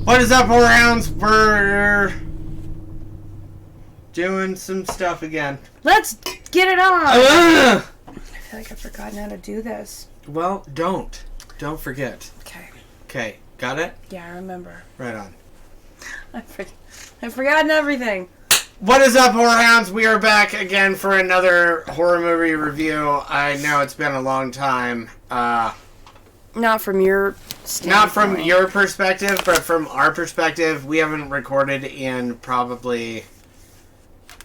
What is up, Hounds? We're doing some stuff again. Let's get it on! I feel like I've forgotten how to do this. Well, don't. Don't forget. Okay. Okay, got it? Yeah, I remember. Right on. I've forgotten everything. What is up, Hounds? We are back again for another horror movie review. I know it's been a long time. Not from your standpoint. Not from your perspective, but from our perspective. We haven't recorded in probably...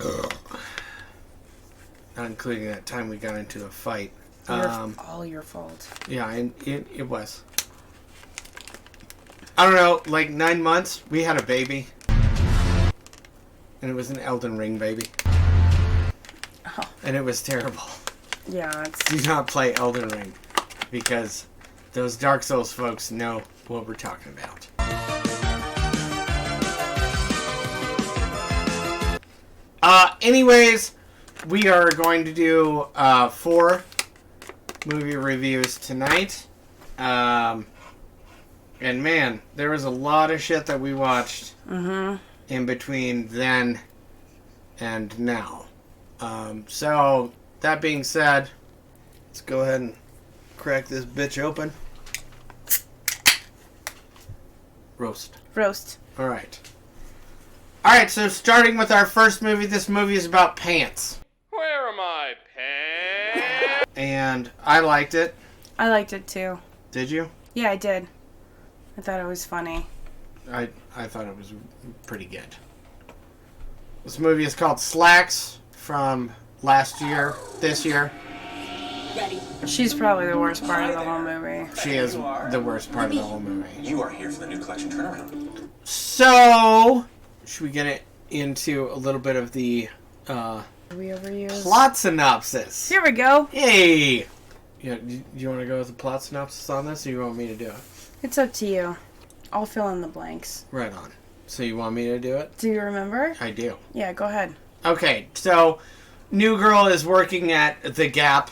not including that time we got into a fight. All your fault. Yeah, and it was. I don't know, like 9 months, we had a baby. And it was an Elden Ring baby. Oh. And it was terrible. Yeah, it's... Do not play Elden Ring. Because those Dark Souls folks know what we're talking about. Anyways, we are going to do 4 movie reviews tonight. And man, there was a lot of shit that we watched in between then and now. So, that being said, let's go ahead and crack this bitch open. Roast. Alright. Alright, so starting with our first movie, this movie is about pants. Where are my pants? And I liked it. I liked it too. Did you? Yeah, I did. I thought it was funny. I thought it was pretty good. This movie is called Slaxx from last year, this year. She's probably the worst part of the whole movie. She is the worst part of the whole movie. You are here for the new collection turnaround. So, should we get it into a little bit of the We overuse plot synopsis? Here we go. Hey! Yeah, do you want to go with the plot synopsis on this, or you want me to do it? It's up to you. I'll fill in the blanks. Right on. So you want me to do it? Do you remember? I do. Yeah, go ahead. Okay, so new girl is working at the Gap.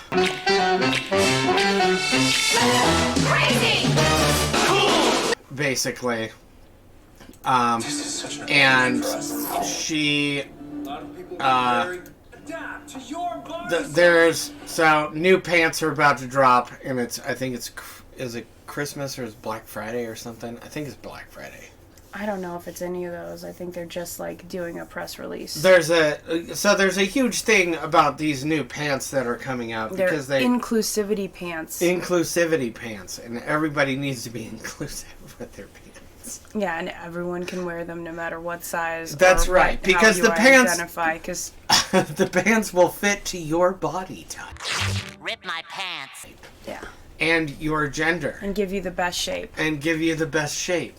Crazy! Basically. This is such an And for us. she, there's, so new pants are about to drop, and it's, I think it's, is it Christmas or is it Black Friday or something? I think it's Black Friday. I don't know if it's any of those. I think they're just like doing a press release. There's a huge thing about these new pants that are coming out They're because they inclusivity pants. Inclusivity pants, and everybody needs to be inclusive with their pants. Yeah, and everyone can wear them no matter what size. That's or right, what, because how the you pants identify, cause the pants will fit to your body type. Rip my pants. yeah, And your gender. and give you the best shape. And give you the best shape.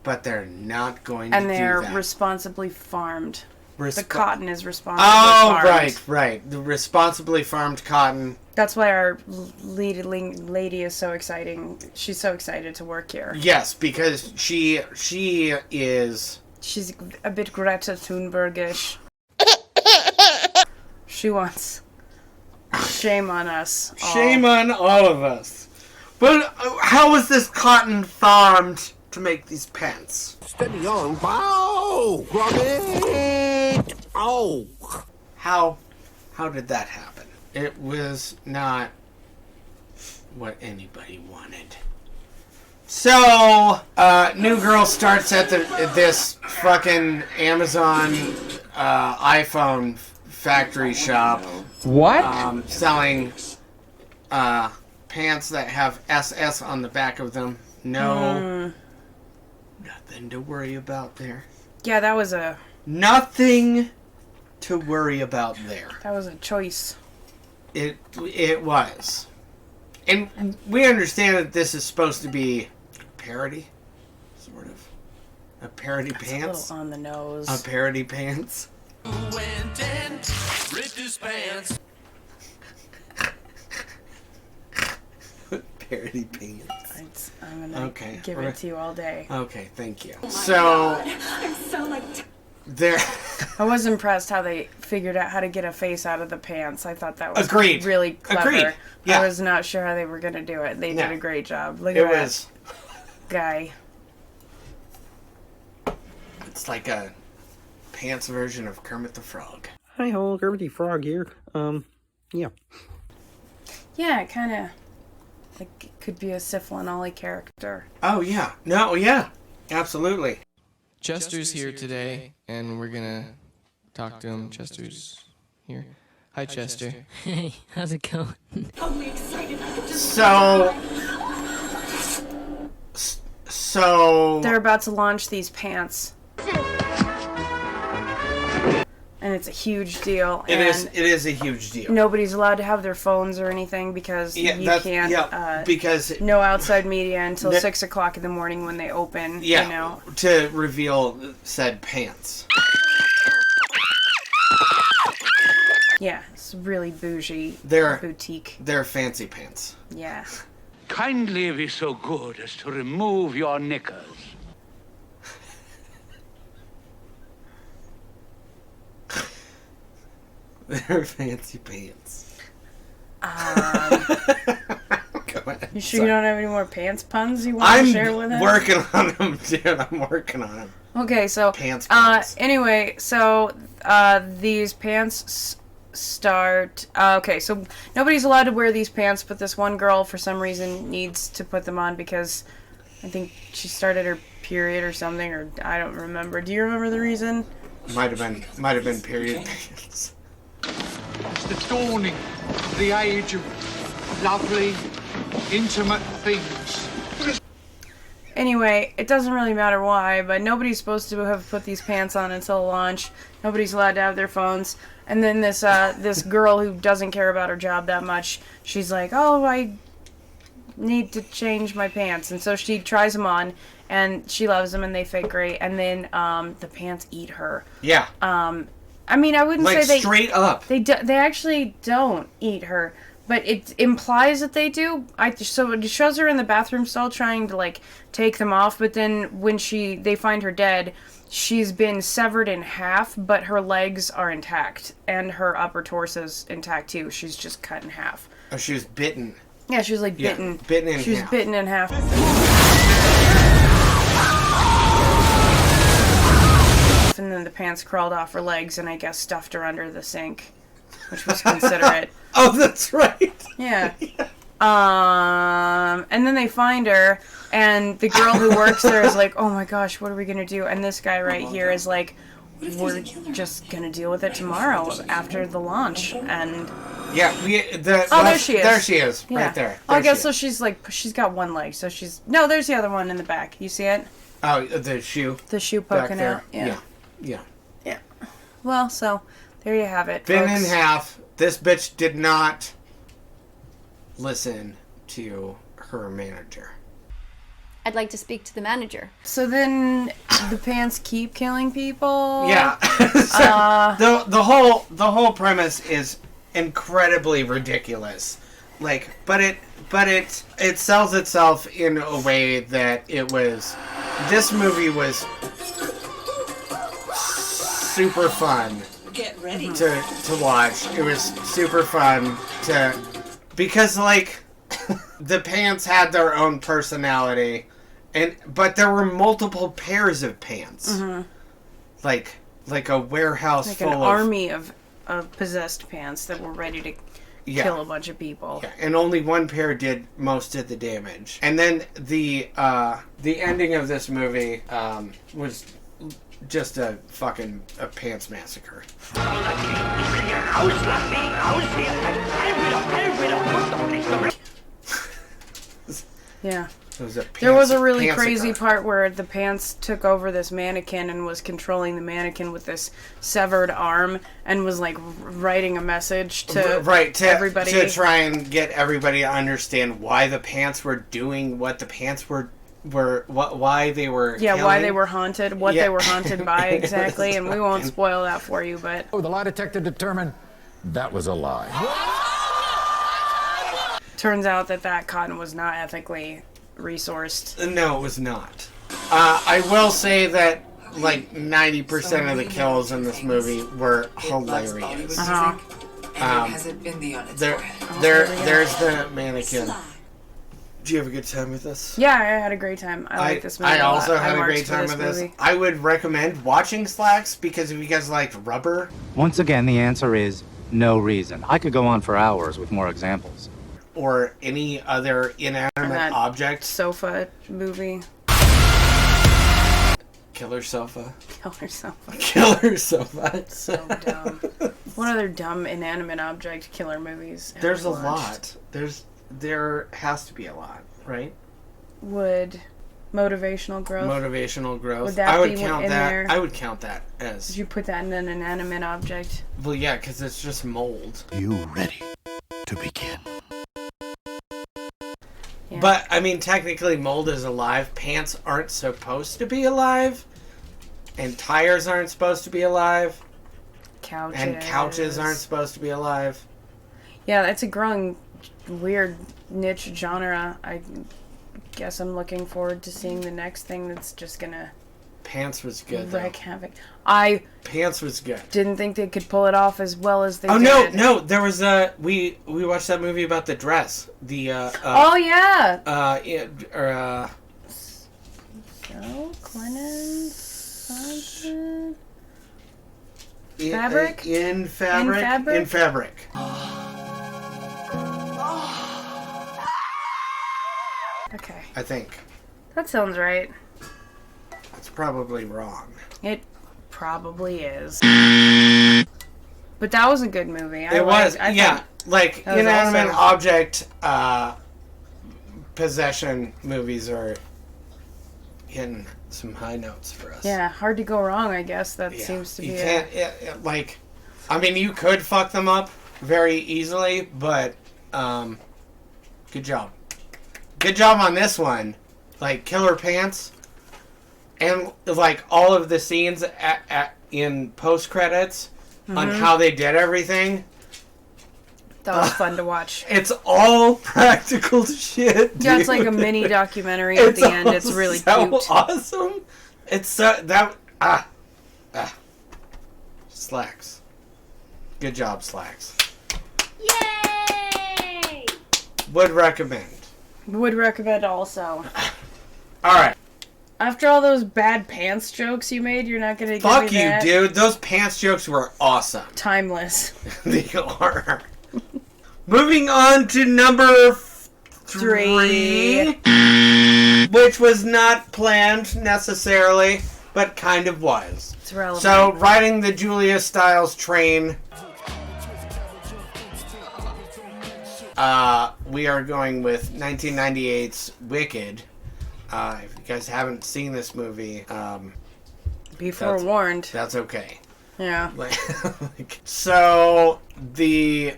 But they're not going to And do they're that. responsibly farmed. The Respo- cotton is responsibly Oh, farmed. right. The responsibly farmed cotton. That's why our leading lady is so exciting. She's so excited to work here. Yes, because she is... She's a bit Greta Thunbergish. She wants... Shame on us. all. Shame on all of us. But how was this cotton farmed to make these pants? Steady on. Wow! Gromit! Oh! How did that happen? It was not what anybody wanted. So, new girl starts at this fucking Amazon iPhone factory shop. What? Selling pants that have SS on the back of them. No, nothing to worry about there. Yeah, that was a Nothing to worry about there. choice. It was. And we understand that this is supposed to be parody, sort of. A parody It's pants. a little on the nose. A parody pants. Went and ripped his pants. Parody pants. I'm gonna Okay. give it to you all day. Okay, thank you. So, I'm so like... there... I was impressed how they figured out how to get a face out of the pants. I thought that was Agreed. really clever. Agreed. Yeah. I was not sure how they were going to do it. They Yeah. did a great job. Look It at was... that guy. It's like a pants version of Kermit the Frog. Hi ho, Kermit the Frog here. Yeah. Yeah, it kind of like it could be a Syphilin Ollie character. Oh yeah, no, yeah, absolutely. Chester's here today, and we're gonna talk to him. Chester's here. Hi, Chester. Hey, how's it going? So They're about to launch these pants. And it's a huge deal. it is a huge deal. Nobody's allowed to have their phones or anything because you can't. Because no outside media until 6 o'clock in the morning when they open. Yeah, You know. to reveal said pants. Yeah, it's really bougie. They're boutique. They're fancy pants. Yeah. Kindly be so good as to remove your knickers. They're fancy pants. Go ahead. You sure you don't have any more pants puns you want to share with us? I'm working on them, dude. I'm working on them. Okay, so pants. Anyway, so these pants start. Okay, so nobody's allowed to wear these pants, but this one girl, for some reason, needs to put them on because I think she started her period or something, or I don't remember. Do you remember the reason? Might have been period pants. It's the dawning of the age of lovely, intimate things. Anyway, it doesn't really matter why, but nobody's supposed to have put these pants on until launch. Nobody's allowed to have their phones. And then this this girl who doesn't care about her job that much, she's like, oh, I need to change my pants. And so she tries them on, and she loves them, and they fit great. And then the pants eat her. Yeah. I mean, I wouldn't say they... straight up. They actually don't eat her. But it implies that they do. So it shows her in the bathroom stall trying to, like, take them off. But then when they find her dead, she's been severed in half, but her legs are intact. And her upper torso's intact, too. She's just cut in half. Oh, she was bitten. Yeah, she was, like, bitten. Yeah, bitten in half. She was bitten in half. And then the pants crawled off her legs and I guess stuffed her under the sink, which was considerate. Oh, that's right. Yeah. And then they find her, and the girl who works there is like, "Oh my gosh, what are we gonna do?" And this guy right here is like, "We're just gonna deal with it tomorrow after the launch." And yeah, there she is. There she is, yeah. right there. I guess so. She's got one leg, so there's the other one in the back. You see it? Oh, the shoe. The shoe poking out. Yeah. Well, so there you have it. Bitten folks. in half. This bitch did not listen to her manager. I'd like to speak to the manager. So then the pants keep killing people? Yeah. So the whole premise is incredibly ridiculous. Like, but it sells itself in a way that this movie was super fun. Get ready to watch. It was super fun because like the pants had their own personality, but there were multiple pairs of pants, like a warehouse like full an of army of possessed pants that were ready to kill a bunch of people. Yeah, and only one pair did most of the damage. And then the ending of this movie was just a pants massacre. Yeah. There was a really crazy part where the pants took over this mannequin and was controlling the mannequin with this severed arm and was like writing a message to everybody to try and get everybody to understand why the pants were doing what the pants were why they were killing. Why they were haunted, what they were haunted by exactly, and we won't spoil that for you, but the lie detector determined that was a lie. Turns out that cotton was not ethically resourced. No, it was not. I will say that like 90% of the kills in this movie were hilarious. Has it been the on its way? There's the mannequin. Did you have a good time with this? Yeah, I had a great time. I like this movie I a lot. also had a marked great for time with this. movie. I would recommend watching Slaxx because if you guys liked Rubber. Once again, the answer is no reason. I could go on for hours with more examples. Or any other inanimate object. Sofa movie. Killer Sofa. Killer Sofa. Killer Sofa. So dumb. What other dumb inanimate object killer movies? have There's a watched? lot. There has to be a lot, right? Would motivational growth? Motivational growth. Would that I would be count in that. there? I would count that as. Did you put that in an inanimate object? Well, yeah, because it's just mold. You ready to begin? Yeah. But I mean, technically, mold is alive. Pants aren't supposed to be alive, and tires aren't supposed to be alive, Couches. and couches aren't supposed to be alive. Yeah, it's a growing weird niche genre. I guess I'm looking forward to seeing the next thing that's just gonna Pants was good. Though. wreak havoc. I Pants was good. didn't think they could pull it off as well as they Oh did. no! There was we watched that movie about the dress. The Oh yeah. So Clemens something. Fabric? In fabric. In fabric? In fabric. Okay, I think that sounds right. that's probably wrong. It probably is. But that was a good movie. It was, yeah. Like that was inanimate awesome. object possession movies are hitting some high notes for us. Yeah, hard to go wrong. I guess that Yeah. seems to You be. can't like. I mean, you could fuck them up very easily, but good job. Good job on this one. Like killer pants, and like all of the scenes in post credits on how they did everything. That was fun to watch. It's all practical shit. Yeah, it's dude. like a mini documentary at the end. It's really so cute. awesome. It's so Slaxx. Good job, Slaxx. Yay! Would recommend. Would recommend also. All right. After all those bad pants jokes you made, you're not gonna Fuck give me you, that? dude. Those pants jokes were awesome. Timeless. They are. Moving on to number three, which was not planned necessarily, but kind of was. It's relevant. So, riding the Julia Stiles train, we are going with 1998's Wicked. If you guys haven't seen this movie, be forewarned. That's okay. Yeah. So, the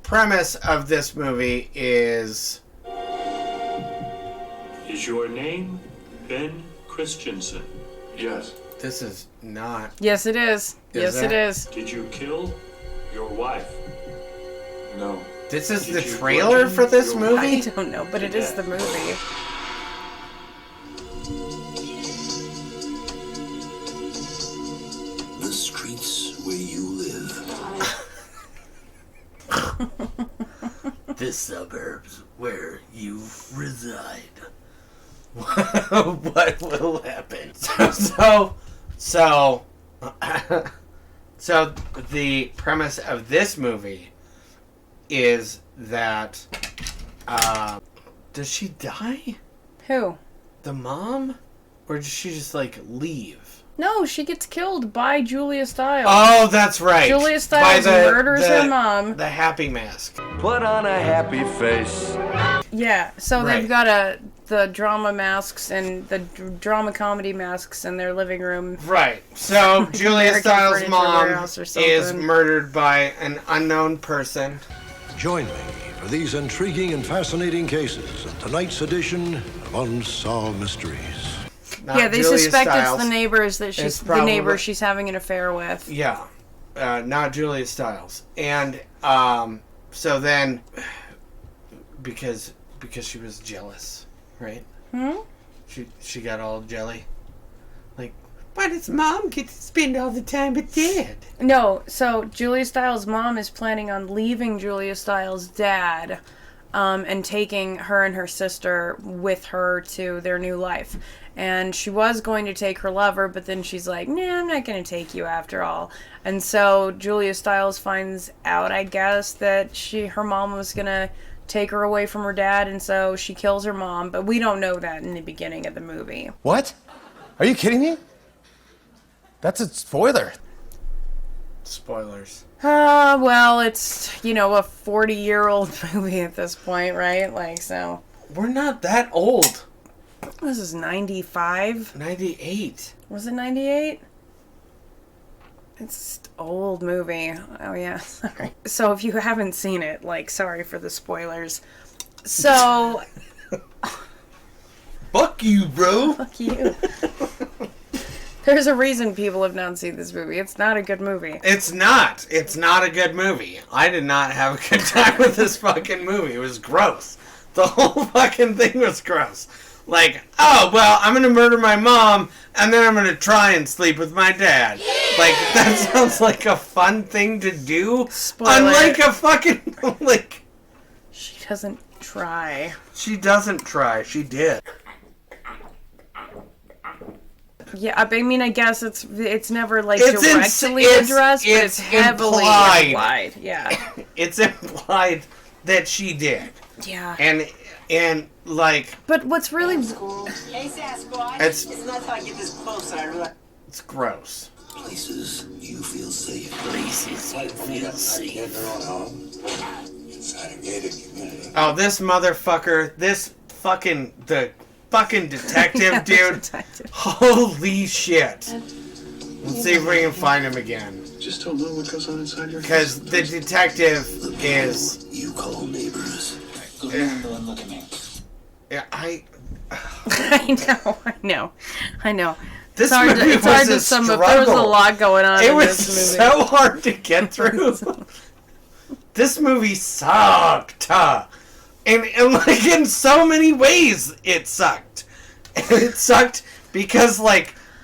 premise of this movie is... Is your name Ben Christensen? Yes. This is not... Yes, it is. Yes, it is. Did you kill your wife? No. This is the trailer for this movie? I don't know, but it is the movie. The streets where you live. The suburbs where you reside. What will happen? So the premise of this movie is that does she die? Who? The mom? Or does she just like leave? No, she gets killed by Julia Stiles. Oh, that's right. Julia Stiles murders her mom. The happy mask. Put on a happy face. Yeah, so Right. they've got the drama masks and the drama comedy masks in their living room. Right. So Julia American Stiles' Furniture mom Warehouse or is something. murdered by an unknown person. Join me for these intriguing and fascinating cases in tonight's edition of Unsolved Mysteries. Not Yeah, they Julia suspect Stiles. it's the neighbors that It's she's the probably- neighbor she's having an affair with. Yeah, not Julia Stiles. And so then, because she was jealous, right? She got all jelly. Like, why does mom get to spend all the time with dad? No, so Julia Stiles' mom is planning on leaving Julia Stiles' dad and taking her and her sister with her to their new life. And she was going to take her lover, but then she's like, nah, I'm not going to take you after all. And so Julia Stiles finds out, I guess, that her mom was going to take her away from her dad, and so she kills her mom, but we don't know that in the beginning of the movie. What? Are you kidding me? That's a spoiler. Spoilers. Well, it's, a 40-year-old movie at this point, right? Like, so. We're not that old. This is 95? 98. Was it 98? It's an old movie. Oh, yeah. Sorry. So if you haven't seen it, sorry for the spoilers. So. Fuck you, bro. Fuck you. There's a reason people have not seen this movie. It's not a good movie. It's not. It's not a good movie. I did not have a good time with this fucking movie. It was gross. The whole fucking thing was gross. Oh, well, I'm going to murder my mom, and then I'm going to try and sleep with my dad. That sounds like a fun thing to do. Spoiler. Unlike a fucking, She doesn't try. She doesn't try. She did. Yeah, I mean, I guess it's never, directly addressed, but it's heavily implied. Yeah. It's implied that she did. Yeah. And But what's really... Hey, Sasquatch. It's not how I get this close, I realize. It's gross. Places you feel safe. Places you feel safe. In their own home. Inside a gated community. Oh, this motherfucker. The fucking detective, dude. Detective. Holy shit. Let's see if we can find him again. Just don't know what goes on inside your head. Because the detective is... You call neighbors. Look at me. Yeah, I know. This it's hard movie it's hard was to a sum up. struggle. There was a lot going on It in was this movie. so hard to get through. This movie sucked. And in so many ways, it sucked. And it sucked because,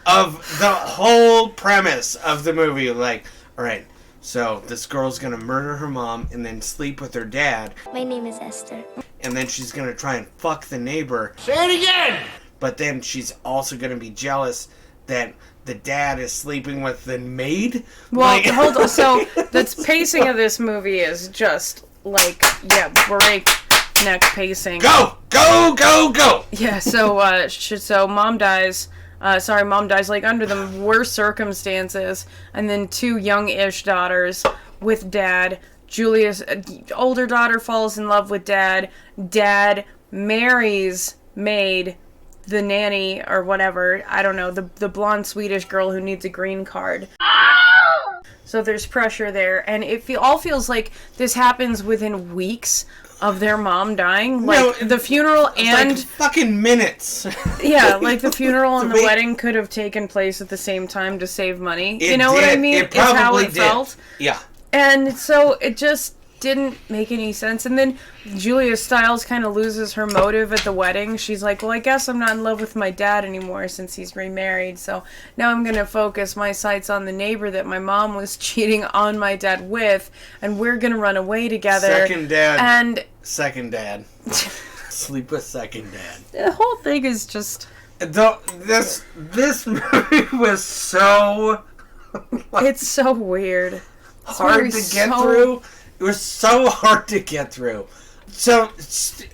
of the whole premise of the movie. Alright, so this girl's gonna murder her mom and then sleep with her dad. My name is Esther. And then she's gonna try and fuck the neighbor. Say it again! But then she's also gonna be jealous that the dad is sleeping with the maid. Well, hold on. So the pacing of this movie is just breakneck pacing. Go! Yeah. So mom dies. Mom dies under the worst circumstances, and then two young-ish daughters with dad. Julia's older daughter falls in love with dad. Dad marries maid, the nanny or whatever. I don't know, the blonde Swedish girl who needs a green card. So there's pressure there, and it all feels like this happens within weeks of their mom dying. The funeral and fucking minutes. Yeah, the funeral and the wedding could have taken place at the same time to save money. You know what I mean? It probably is how it did. felt. Yeah. And so it just didn't make any sense. And then Julia Stiles kind of loses her motive at the wedding. She's like, well, I guess I'm not in love with my dad anymore since he's remarried. So now I'm going to focus my sights on the neighbor that my mom was cheating on my dad with. And we're going to run away together. Second dad. Sleep with second dad. The whole thing is just... This movie was so... it's so weird. Hard to get through. It was so hard to get through. So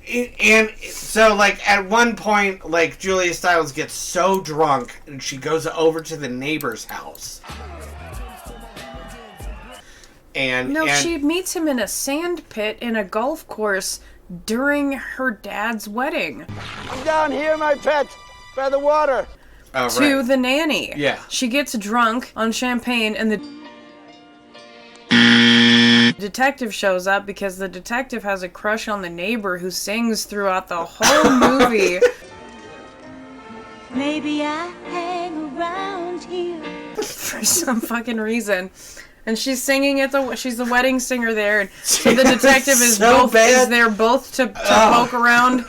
at one point, Julia Stiles gets so drunk and she goes over to the neighbor's house. And she meets him in a sand pit in a golf course during her dad's wedding. I'm down here, my pet, by the water. Oh, to the nanny. Yeah. She gets drunk on champagne and the detective shows up because the detective has a crush on the neighbor who sings throughout the whole movie. Maybe I hang around here for some fucking reason. And she's singing she's the wedding singer there, and so the detective is there both to poke around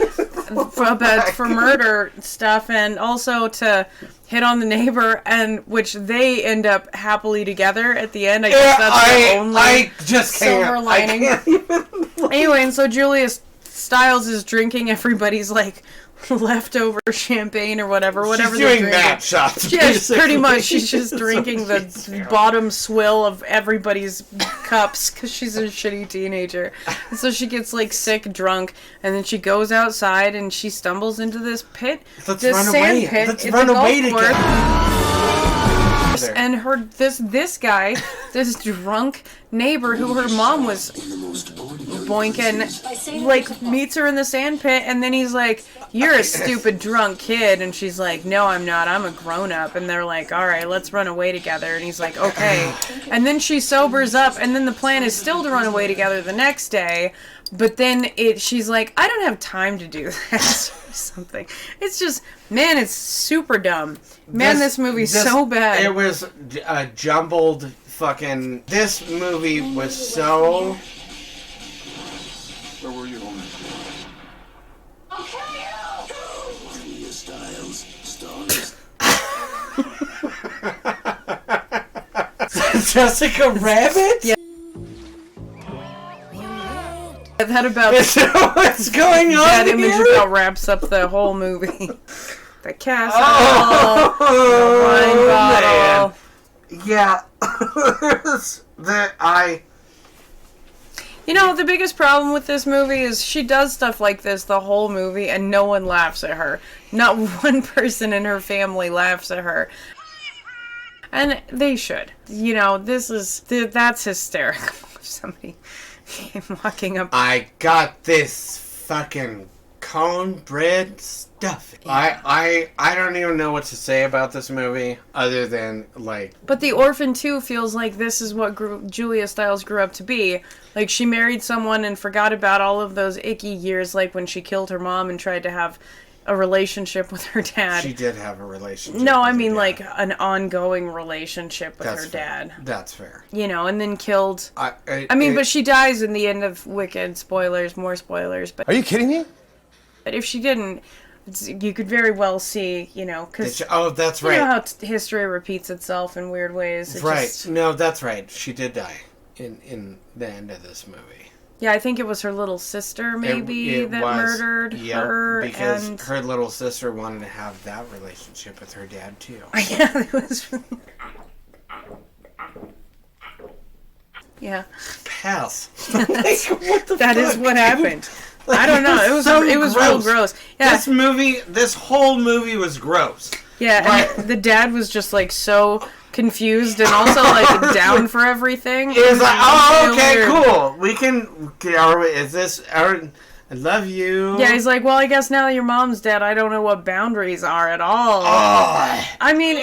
for murder stuff and also to hit on the neighbor, and which they end up happily together at the end. I guess that's the only silver lining. Anyway, and so Julia Styles is drinking everybody's like leftover champagne or whatever She's they're doing drinking. map shots. Yes, pretty much. She's just That's drinking what the she's doing. bottom swill of everybody's cups because she's a shitty teenager. And so she gets like sick, drunk, and then she goes outside and she stumbles into this pit, Let's this run sand away. pit Let's in run the golf away course. together. And her this guy, this drunk neighbor who her mom was boinking, like meets her in the sand pit, and then he's like, "You're a stupid drunk kid," and she's like, "No, I'm not. I'm a grown up." And they're like, "All right, let's run away together." And he's like, "Okay." And then she sobers up, and then the plan is still to run away together the next day. But then she's like, "I don't have time to do that." Or something. It's just, man, it's super dumb. Man, this movie's so bad. It was a jumbled fucking... This movie was so... Where were you, homie? I'll kill you! Julia Styles, stars. Jessica Rabbit? Yeah. That about what's going on that image here? about wraps up the whole movie. The castle, Oh, the wine bottle. man. Yeah. You know, the biggest problem with this movie is she does stuff like this the whole movie and no one laughs at her. Not one person in her family laughs at her. And they should. You know, that's hysterical. If somebody came walking up. I got this fucking cornbread stuff. Yeah. I don't even know what to say about this movie other than like. But The Orphan 2 feels like this is what Julia Stiles grew up to be. Like, she married someone and forgot about all of those icky years, like when she killed her mom and tried to have a relationship with her dad. She did have a relationship. No, with I her mean dad. like an ongoing relationship with That's her fair. dad. That's fair. You know, and then killed. But she dies in the end of Wicked. Spoilers, more spoilers. But Are you kidding me? But if she didn't, you could very well see, you know, because that's you right. know how history repeats itself in weird ways. It Right. just- No, that's right. She did die in the end of this movie. yeah, I think it was her little sister maybe that murdered her, because and her little sister wanted to have that relationship with her dad too. yeah, it was. Really... Yeah. Pass. That is what happened. I don't know. It was so real gross. Yeah. This whole movie was gross. Yeah, and the dad was just like so confused and also like down for everything. It was like, oh, okay, weird. cool. We can. Is this? I love you. Yeah, he's like, well, I guess now that your mom's dead, I don't know what boundaries are at all. Oh. I mean,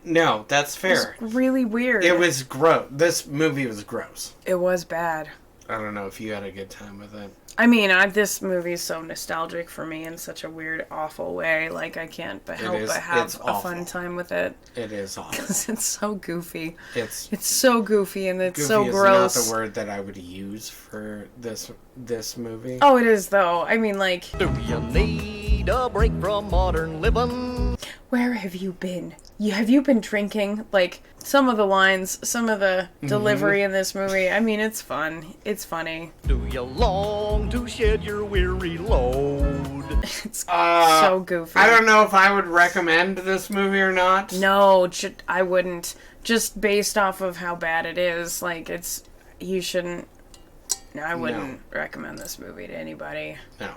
No, that's fair. It was really weird. It was gross. This movie was gross. It was bad. I don't know if you had a good time with it. I mean, this movie is so nostalgic for me in such a weird, awful way. Like, I can't help but have a fun time with it. It is awful. Because it's so goofy. It's so goofy and it's goofy so gross. Is not the word that I would use for this movie. Oh, it is, though. I mean, like... Do you need a break from modern living? Where have you been? Have you been drinking? Like, some of the lines, some of the delivery in this movie, I mean, it's fun. It's funny. Do you long to shed your weary load? It's so goofy. I don't know if I would recommend this movie or not. No, I wouldn't. Just based off of how bad it is. Like, you shouldn't... No, I wouldn't recommend this movie to anybody. No.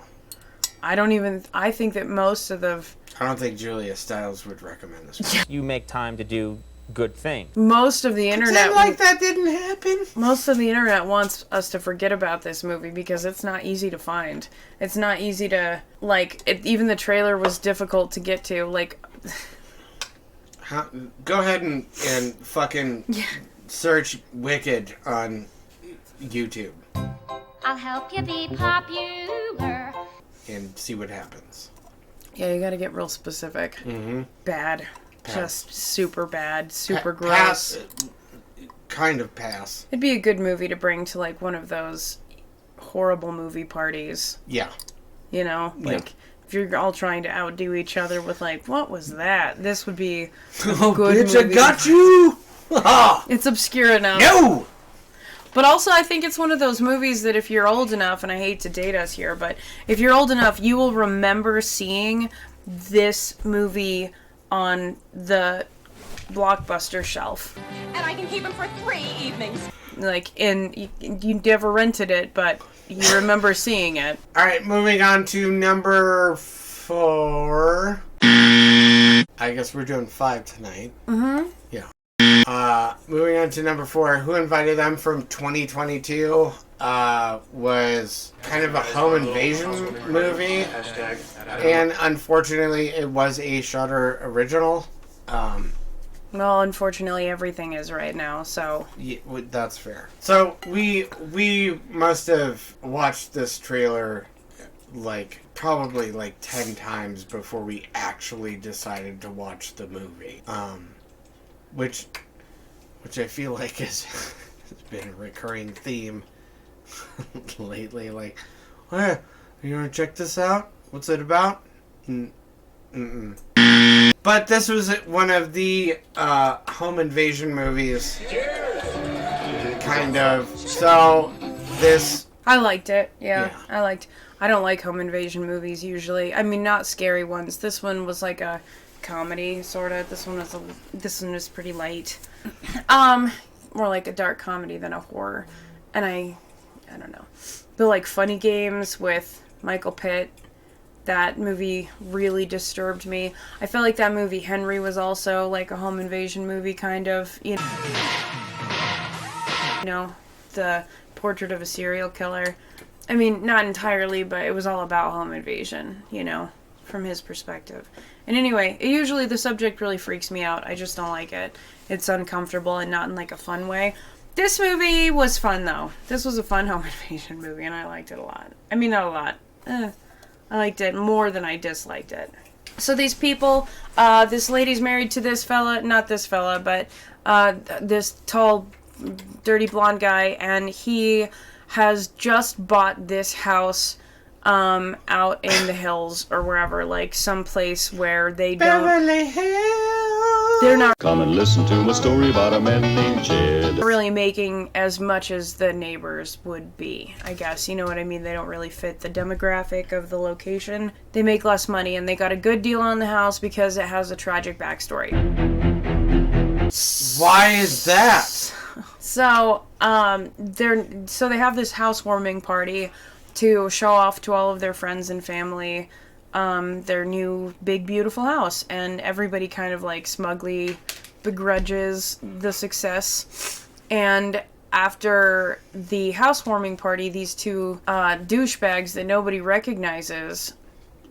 I think that most of the... I don't think Julia Stiles would recommend this movie. You make time to do good things. Most of the internet... Pretend like that didn't happen. Most of the internet wants us to forget about this movie because it's not easy to find. It's not easy to... Like, even the trailer was difficult to get to. Like... Go ahead and fucking search Wicked on YouTube. I'll help you be popular. And see what happens. Yeah, you gotta get real specific. Mm-hmm. Bad. Pass. Just super bad. Super gross. Pass. Kind of pass. It'd be a good movie to bring to, like, one of those horrible movie parties. Yeah. You know? Like, if you're all trying to outdo each other with, like, what was that? This would be a good bitch, I movie. got you! It's obscure enough. No! But also, I think it's one of those movies that if you're old enough, and I hate to date us here, but if you're old enough, you will remember seeing this movie on the Blockbuster shelf. And I can keep him for 3 evenings. Like, you never rented it, but you remember seeing it. All right, moving on to number 4. I guess we're doing 5 tonight. Mm-hmm. Yeah. Moving on to number 4. Who Invited Them from 2022 was kind of a home invasion movie. And unfortunately, it was a Shudder original. Well, unfortunately, everything is right now, so... Yeah, that's fair. So, we must have watched this trailer, probably 10 times before we actually decided to watch the movie. Which I feel like has been a recurring theme lately. Like, hey, you want to check this out? What's it about? Mm-mm. But this was one of the home invasion movies. Kind of. So, this... I liked it, yeah. I don't like home invasion movies usually. I mean, not scary ones. This one was like a comedy, sort of. This one was pretty light. More like a dark comedy than a horror. And I don't know. But like Funny Games with Michael Pitt, that movie really disturbed me. I felt like that movie Henry was also like a home invasion movie, kind of. You know, the portrait of a serial killer. I mean, not entirely, but it was all about home invasion, you know, from his perspective. And anyway, usually the subject really freaks me out. I just don't like it. It's uncomfortable and not in like a fun way. This movie was fun though. This was a fun home invasion movie and I liked it a lot. I mean, not a lot. I liked it more than I disliked it. So these people, this lady's married to this fella, not this fella, but this tall, dirty blonde guy, and he has just bought this house out in the hills or wherever, like someplace where they don't... Beverly Hills! They're not... Come and listen to a story about a man named Jed. ...really making as much as the neighbors would be, I guess. You know what I mean? They don't really fit the demographic of the location. They make less money, and they got a good deal on the house because it has a tragic backstory. Why is that? So, they have this housewarming party to show off to all of their friends and family their new big beautiful house, and everybody kind of like smugly begrudges the success. And after the housewarming party, these two douchebags that nobody recognizes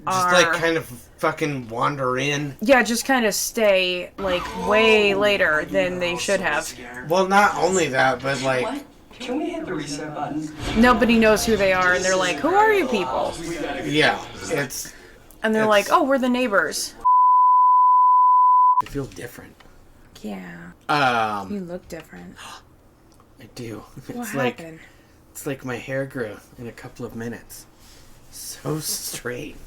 just like kind of fucking wander in. Yeah, just kind of stay like way later than they should have. Well, not only that, but like... What? Can we hit the reset button? Nobody knows who they are, and they're like, who are you people? Yeah, it's... And they're like, oh, we're the neighbors. I feel different. Yeah. You look different. I do. What happened? It's like my hair grew in a couple of minutes. So strange.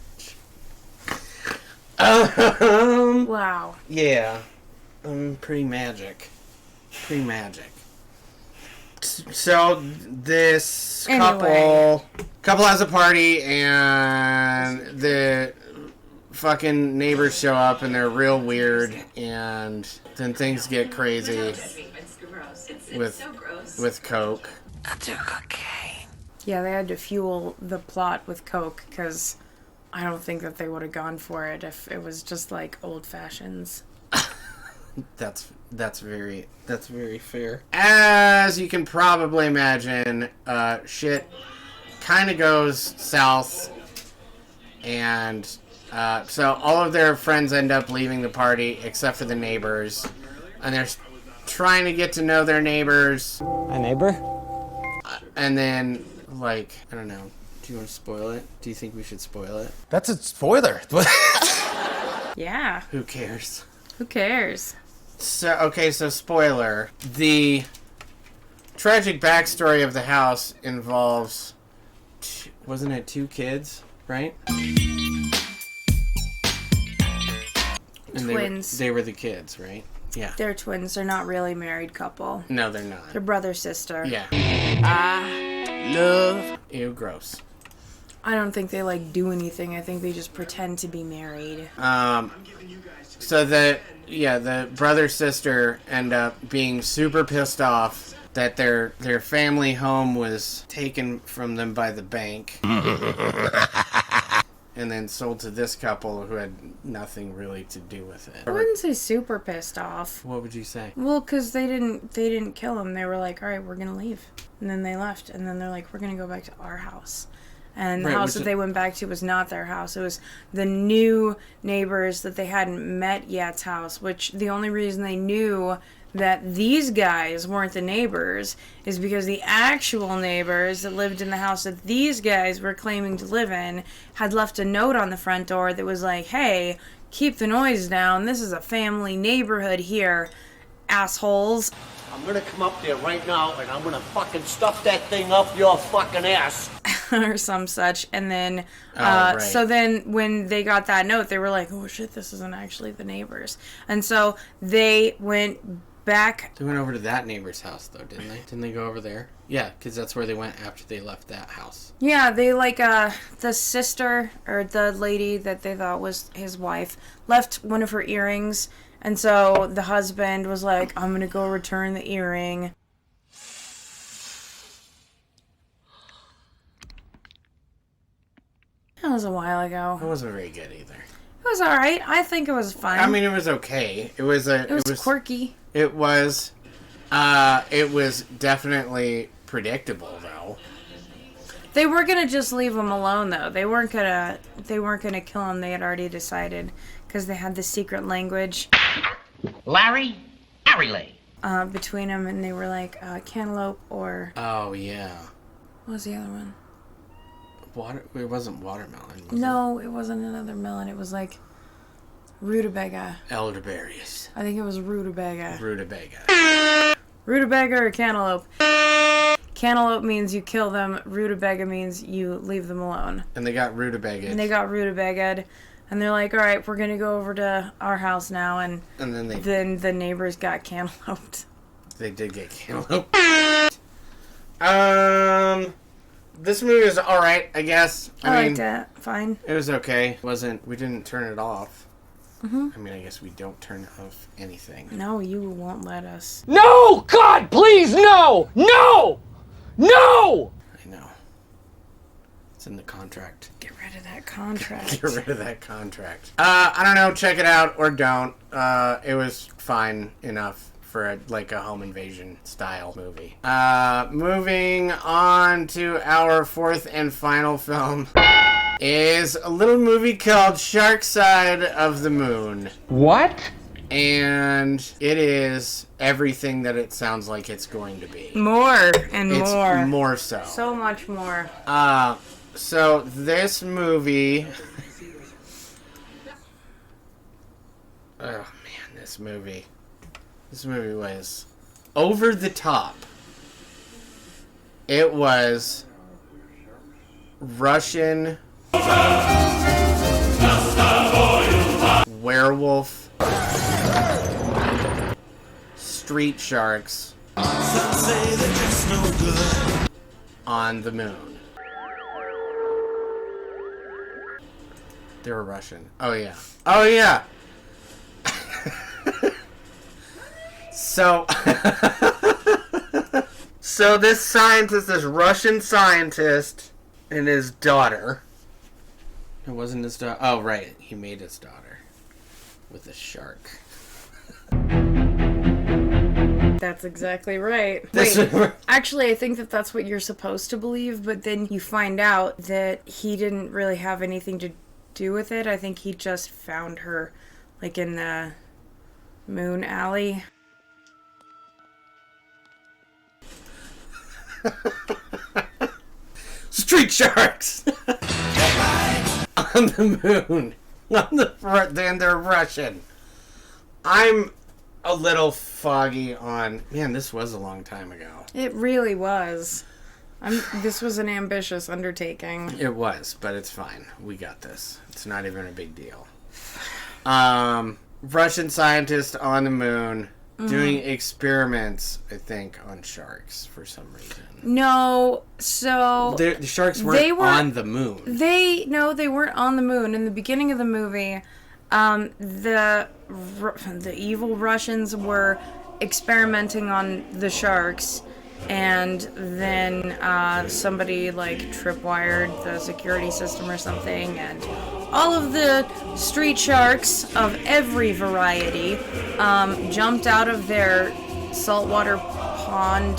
Wow. Yeah. Pretty magic. Pretty magic. So this couple has a party, and the fucking neighbors show up, and they're real weird, and then things get crazy with coke. Yeah, they had to fuel the plot with coke, because I don't think that they would have gone for it if it was just like old fashions. That's very fair. As you can probably imagine, shit kind of goes south, and so all of their friends end up leaving the party except for the neighbors, and they're trying to get to know their neighbors. A neighbor? And then, like, I don't know. Do you want to spoil it? Do you think we should spoil it? That's a spoiler. Yeah. Who cares? Who cares? So spoiler. The tragic backstory of the house involves, wasn't it 2 kids, right? Twins. They were the kids, right? Yeah. They're twins. They're not really a married couple. No, they're not. They're brother-sister. Yeah. I love. Ew, gross. I don't think they, like, do anything. I think they just pretend to be married. So the brother-sister end up being super pissed off that their family home was taken from them by the bank. And then sold to this couple who had nothing really to do with it. I wouldn't say super pissed off. What would you say? Well, because they didn't kill him. They were like, all right, we're going to leave. And then they left. And then they're like, we're going to go back to our house. And the house that they went back to was not their house. It was the new neighbors that they hadn't met yet's house, which the only reason they knew that these guys weren't the neighbors is because the actual neighbors that lived in the house that these guys were claiming to live in had left a note on the front door that was like, hey, keep the noise down. This is a family neighborhood here, assholes. I'm gonna come up there right now and I'm gonna fucking stuff that thing up your fucking ass. Or some such. And then, right. So then when they got that note, they were like, oh shit, this isn't actually the neighbors. And so they went back. They went over to that neighbor's house, though, didn't they? Didn't they go over there? Yeah, because that's where they went after they left that house. Yeah, they, like, the sister, or the lady that they thought was his wife, left one of her earrings. And so the husband was like, I'm going to go return the earring. That was a while ago. It wasn't very good either. It was alright. I think it was fun. I mean, it was okay. It was quirky. It was definitely predictable, though. They were gonna just leave him alone, though. They weren't gonna kill him. They had already decided because they had the secret language. Larry, Harry between them, and they were like cantaloupe or. Oh yeah. What was the other one? It wasn't watermelon. No, it wasn't another melon. It was like rutabaga. Elderberries. I think it was rutabaga. Rutabaga or cantaloupe. Cantaloupe means you kill them. Rutabaga means you leave them alone. And they got rutabaga. And they're like, all right, we're gonna go over to our house now, and then the neighbors got cantalouped. They did get cantaloupe. This movie was alright, I guess. I liked it. Fine. It was okay. We didn't turn it off. Mm-hmm. I mean, I guess we don't turn off anything. No, you won't let us. No! God, please, no! No! No! I know. It's in the contract. Get rid of that contract. I don't know. Check it out or don't. It was fine enough for a home invasion style movie. Moving on to our fourth and final film is a little movie called Shark Side of the Moon. What? And it is everything that it sounds like it's going to be. More and it's more. More so. So much more. So this movie... Oh man, this movie was over the top. It was Russian werewolf street sharks on the moon. They were Russian. Oh yeah. So this scientist, this Russian scientist, and his daughter. It wasn't his daughter. Oh, right. He made his daughter with a shark. That's exactly right. Wait, actually, I think that's what you're supposed to believe, but then you find out that he didn't really have anything to do with it. I think he just found her, like, in the moon alley. Street sharks on the moon. And they're Russian. I'm a little foggy on... Man, this was a long time ago. It really was. This was an ambitious undertaking. It was, but it's fine. We got this. It's not even a big deal. Russian scientists on the moon doing experiments, I think, on sharks for some reason. No, so The sharks weren't on the moon. They weren't on the moon. In the beginning of the movie, the evil Russians were experimenting on the sharks, and then somebody like tripwired the security system or something, and all of the street sharks of every variety jumped out of their saltwater pond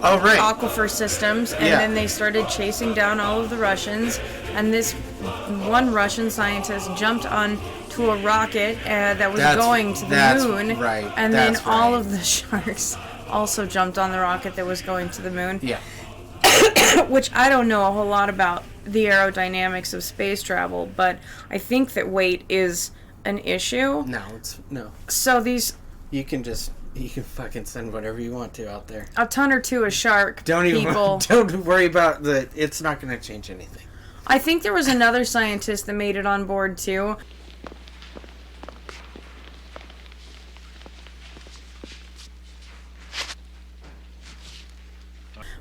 aquifer systems, and then they started chasing down all of the Russians, and this one Russian scientist jumped on to a rocket that was going to the moon, and then all of the sharks also jumped on the rocket that was going to the moon. Yeah. Which I don't know a whole lot about the aerodynamics of space travel, but I think that weight is an issue. No. So these... You can fucking send whatever you want to out there. A ton or two of shark people. Don't worry about it's not going to change anything. I think there was another scientist that made it on board too.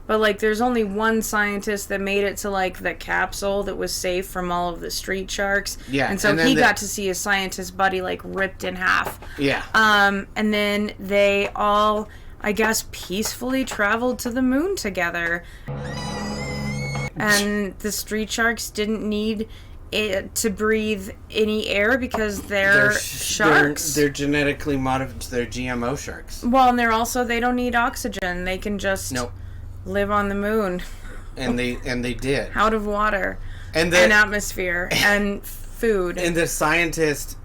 But, like, there's only one scientist that made it to, like, the capsule that was safe from all of the street sharks. Yeah. And so he got to see his scientist buddy, like, ripped in half. Yeah. And then they all, I guess, peacefully traveled to the moon together. And the street sharks didn't need it to breathe any air because they're sharks. They're genetically modified. They're GMO sharks. Well, and they don't need oxygen. They can just... Nope. Live on the moon. And they did. Out of water. And atmosphere. And food. And the scientist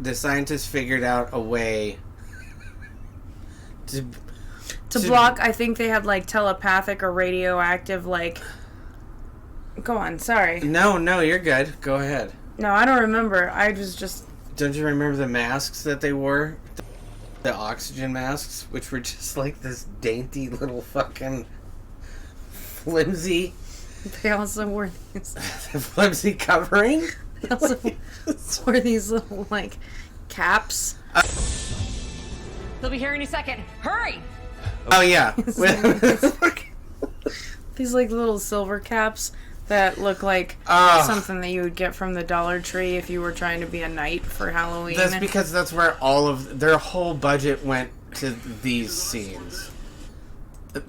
figured out a way to block. I think they had like telepathic or radioactive, like... Go on, sorry. No, you're good. Go ahead. No, I don't remember. I was just... Don't you remember the masks that they wore? The oxygen masks, which were just like this dainty little fucking... flimsy. They also wore these flimsy covering. They also wore these little like caps. They'll be here any second. Hurry! Oh yeah. These like little silver caps that look like something that you would get from the Dollar Tree if you were trying to be a knight for Halloween. That's because that's where all of their whole budget went to these scenes.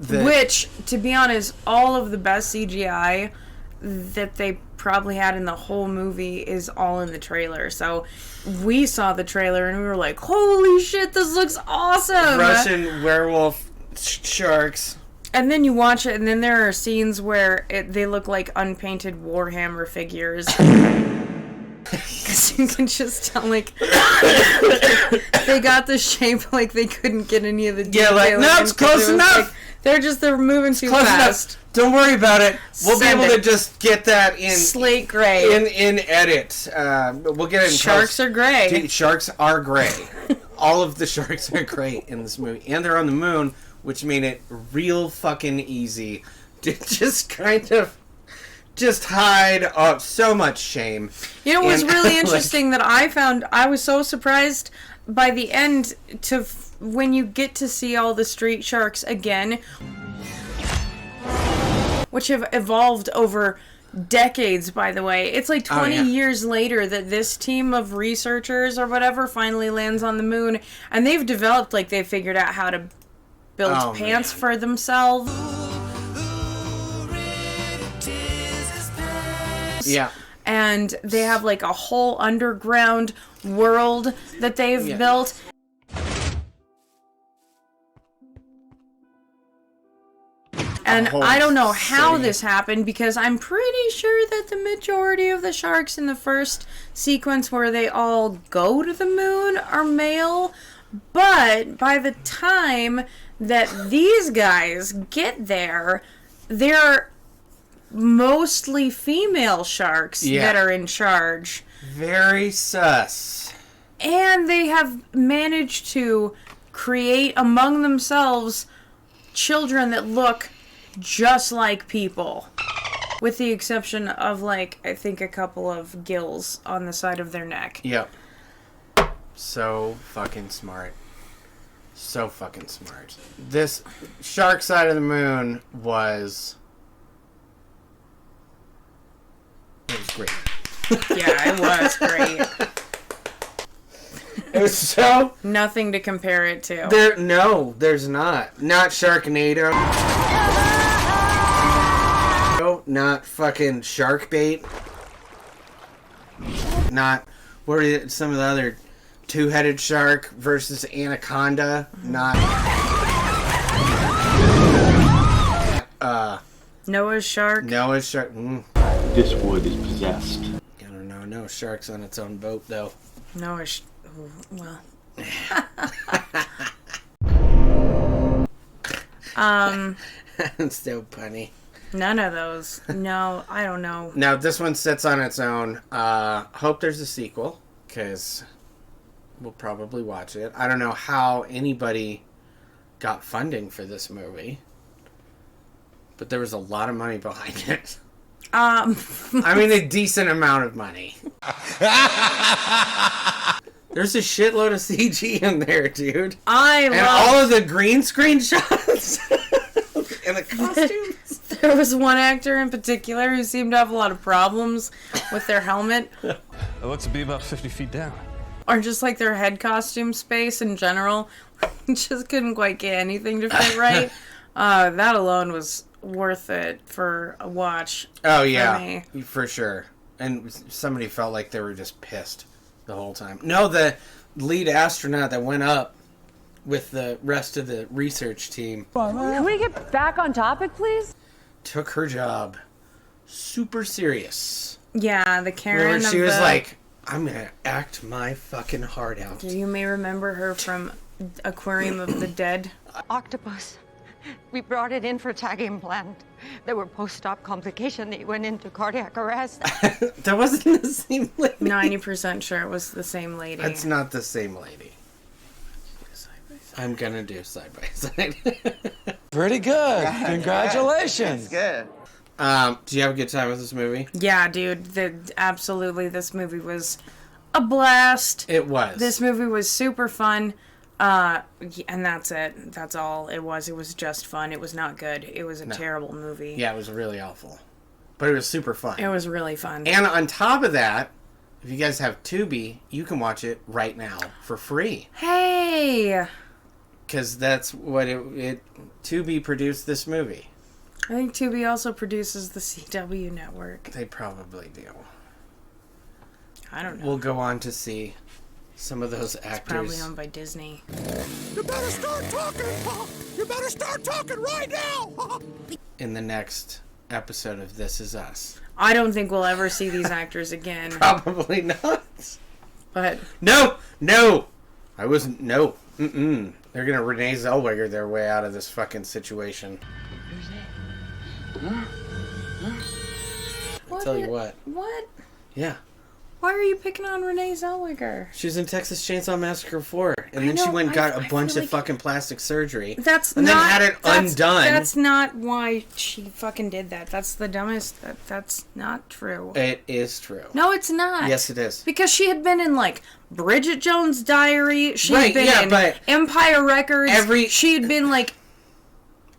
Which, to be honest, all of the best CGI that they probably had in the whole movie is all in the trailer. So we saw the trailer and we were like, holy shit, this looks awesome! Russian werewolf sharks. And then you watch it and then there are scenes where they look like unpainted Warhammer figures. Because you can just tell, like, they got the shape like they couldn't get any of the detail. Yeah, like, no, it's close enough! Like, they're moving too fast. Enough. Don't worry about it. We'll be able to just get that in slate gray in edit. We'll get it in Sharks are gray. Sharks are gray. All of the sharks are gray in this movie, and they're on the moon, which made it real fucking easy to just kind of hide so much shame. You know what's really interesting that I found? I was so surprised by the end when you get to see all the street sharks again, which have evolved over decades, by the way. It's like 20 years later that this team of researchers or whatever finally lands on the moon, and they've developed, like, they've figured out how to build pants for themselves. Yeah. And they have, like, a whole underground world that they've built. And I don't know how this happened, because I'm pretty sure that the majority of the sharks in the first sequence where they all go to the moon are male. But by the time that these guys get there, they're mostly female sharks that are in charge. Very sus. And they have managed to create among themselves children that look just like people, with the exception of, like, I think a couple of gills on the side of their neck. Yep. So fucking smart. So fucking smart. This Shark Side of the Moon was... It was great. Yeah, it was great. It was so... Nothing to compare it to. There's not. Not Sharknado. No, not fucking Shark Bait. Not... What are some of the other... Two-headed shark versus anaconda. Not... Noah's Shark. Noah's Shark. This wood is possessed. I don't know. No shark's on its own boat, though. Noah's... Well... It's so funny. None of those. No, I don't know. Now, this one sits on its own. Hope there's a sequel, because we'll probably watch it. I don't know how anybody got funding for this movie, but there was a lot of money behind it. I mean, a decent amount of money. There's a shitload of CG in there, dude. And all of the green screen shots and the costumes. There was one actor in particular who seemed to have a lot of problems with their helmet. It looks to be about 50 feet down. Or just like their head costume space in general. Just couldn't quite get anything to fit right. That alone was worth it for a watch. Oh, yeah. For sure. And somebody felt like they were just pissed the whole time. No, the lead astronaut that went up with the rest of the research team. Can we get back on topic, please? Took her job super serious. Yeah, the Karen. She was like, I'm gonna act my fucking heart out. You may remember her from Aquarium of the Dead. Octopus. We brought it in for tag implant. There were post-op complications. It went into cardiac arrest. That wasn't the same lady. 90% sure it was the same lady. That's not the same lady. I'm gonna do side by side. Pretty good. Congratulations. That's good. Do you have a good time with this movie? Yeah, dude. Absolutely, this movie was a blast. It was. This movie was super fun. And that's it. That's all it was. It was just fun. It was not good. It was a terrible movie. Yeah, it was really awful. But it was super fun. It was really fun. And on top of that, if you guys have Tubi, you can watch it right now for free. Hey! Because that's what Tubi produced this movie. I think Tubi also produces the CW network. They probably do. I don't know. We'll go on to see some of those actors. It's probably owned by Disney. You better start talking! You better start talking right now! In the next episode of This Is Us. I don't think we'll ever see these actors again. Probably not. But... No! I wasn't... No. Mm-mm. They're gonna Renee Zellweger their way out of this fucking situation. I'll tell you what. What? Yeah. Why are you picking on Renee Zellweger? She was in Texas Chainsaw Massacre 4, and then she went and got a bunch of fucking plastic surgery. And then had it undone. That's not why she fucking did that. That's the dumbest. That's not true. It is true. No, it's not. Yes, it is. Because she had been in, like, Bridget Jones' Diary. She'd been in but Empire Records. She'd been, like...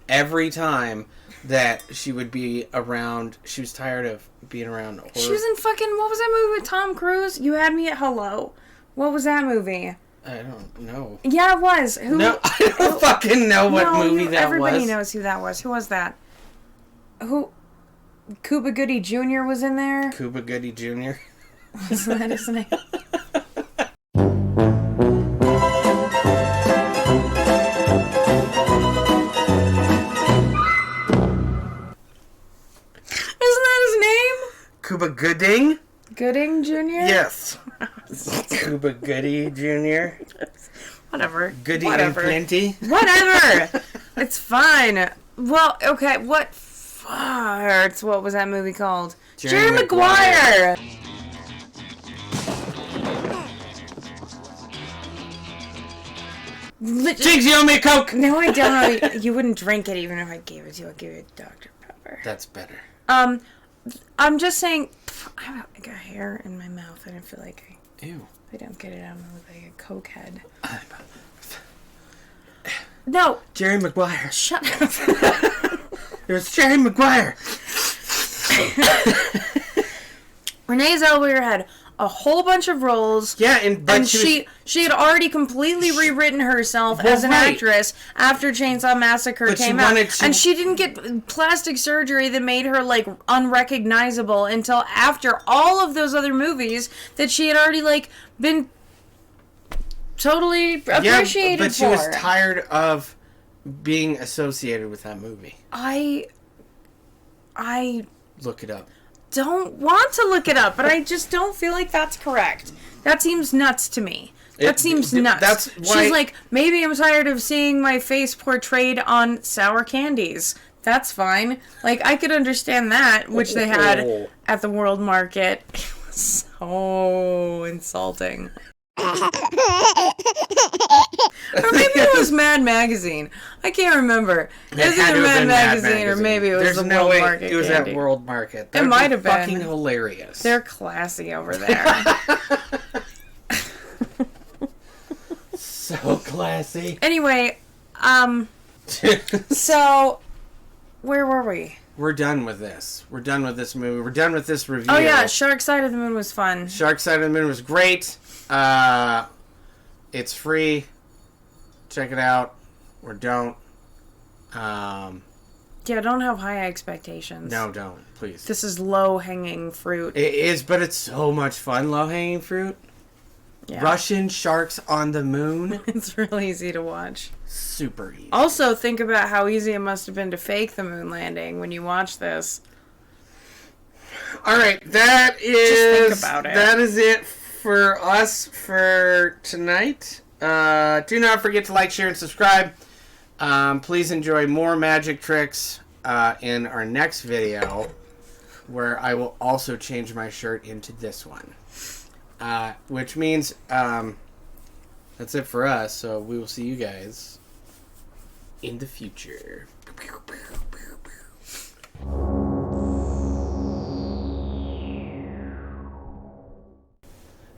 Every time that she would be around, she was tired of being around horror. She was in fucking... What was that movie with Tom Cruise? You Had Me at Hello. What was that movie? I don't know. Yeah, it was. No, I don't fucking know what movie that was. Everybody knows who that was. Who was that? Who? Cuba Gooding Jr. was in there? Cuba Gooding Jr.? Isn't that his name? Cuba Gooding? Gooding Jr.? Yes. Cuba Gooding Jr. Whatever. Goody and plenty? Whatever. It's fine. Well, okay, what farts? What was that movie called? Jerry Maguire. Jigs, you owe me a Coke! No, I don't. You wouldn't drink it even if I gave it to you. I'd give you a Dr. Pepper. That's better. I'm just saying, I got hair in my mouth. I didn't feel like Ew. I We don't get it out and look like a cokehead. No! Jerry Maguire. Shut up. There's Jerry Maguire. Renee Zellweger had a whole bunch of roles. Yeah, and she had already completely rewritten herself as an actress after Chainsaw Massacre came out. And she didn't get plastic surgery that made her, like, unrecognizable until after all of those other movies that she had already, like, been totally appreciated but she was tired of being associated with that movie. I Look it up. don't want to look it up, but I just don't feel like that's correct. That seems nuts to me. That seems nuts. That's why she's like, maybe I'm tired of seeing my face portrayed on sour candies. That's fine. Like, I could understand that, which they had at the World Market. It was so insulting. Or maybe it was Mad Magazine. I can't remember. It was either Mad Magazine or maybe it was the World Market. It was candy. at World Market. It might have been. Fucking hilarious. They're classy over there. So classy. Anyway, so where were we? We're done with this. We're done with this movie. We're done with this review. Oh yeah, Shark Side of the Moon was fun. Shark Side of the Moon was great. It's free. Check it out. Or don't. Yeah, don't have high expectations. No, don't. Please. This is low-hanging fruit. It is, but it's so much fun. Low-hanging fruit. Yeah. Russian sharks on the moon. It's really easy to watch. Super easy. Also, think about how easy it must have been to fake the moon landing when you watch this. All right, that is. Just think about it. That is it for us for tonight. Do not forget to like, share, and subscribe. Please enjoy more magic tricks in our next video, where I will also change my shirt into this one. Which means that's it for us. So we will see you guys in the future.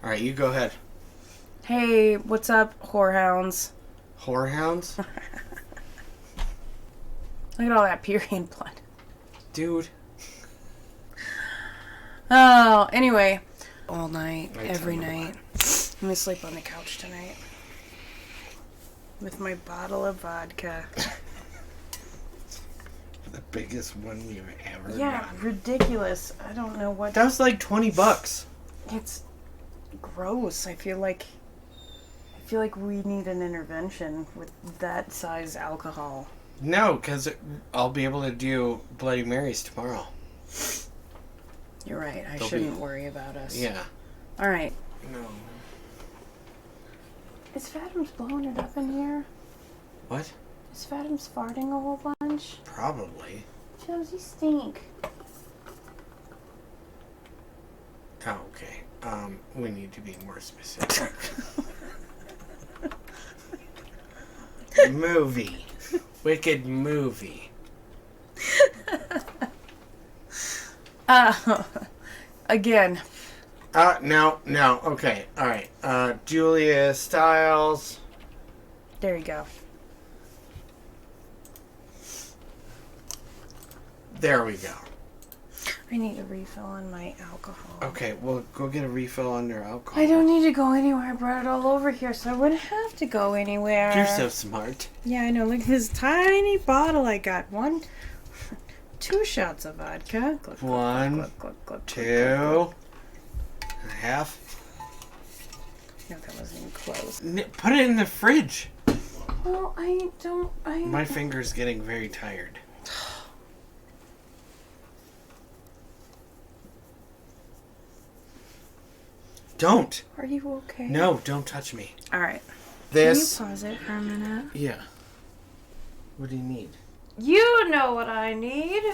All right, you go ahead. Hey, what's up, whorehounds? Whorehounds? Look at all that period blood. Dude. Oh, anyway. All night, every night. I'm gonna sleep on the couch tonight. With my bottle of vodka. The biggest one you've ever gotten. Ridiculous. I don't know what... That was like $20. It's gross. I feel like we need an intervention with that size alcohol. No, because I'll be able to do Bloody Marys tomorrow. You're right. I shouldn't worry about us. Yeah. All right. No. Is Fathom's blowing it up in here? What? Is Fathom's farting a whole bunch? Probably. Jones, you stink. Oh, okay. We need to be more specific. Movie. Wicked movie. Again. No. Okay. All right. Julia Stiles. There you go. There we go. I need a refill on my alcohol. Okay, well, go get a refill on your alcohol. I don't need to go anywhere. I brought it all over here, so I wouldn't have to go anywhere. You're so smart. Yeah, I know. Look at this tiny bottle I got. 2 shots of vodka. Glug, 1, glug, glug, glug, 2, glug, glug. and a half. No, that wasn't even close. Put it in the fridge. Well, My finger's getting very tired. Don't. Are you okay? No, don't touch me. All right. This. Can you pause it for a minute? Yeah. What do you need? You know what I need.